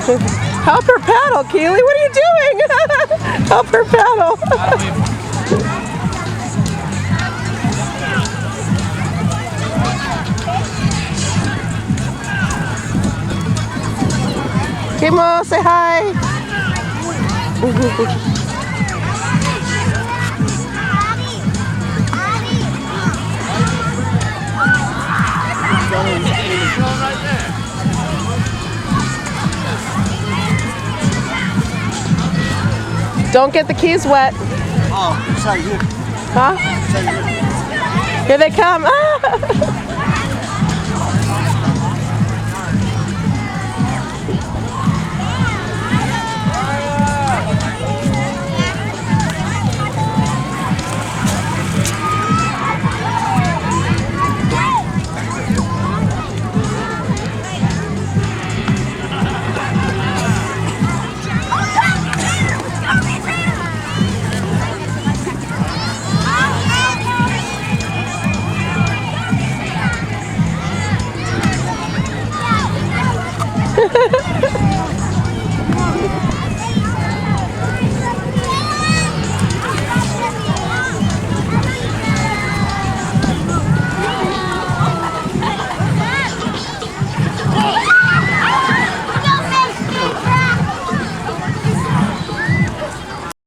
Help her paddle, Keely. What are you doing? Help her paddle. Kimo, say hi. Don't get the keys wet. Oh, sorry, you. Huh? Sorry, you. Here they come.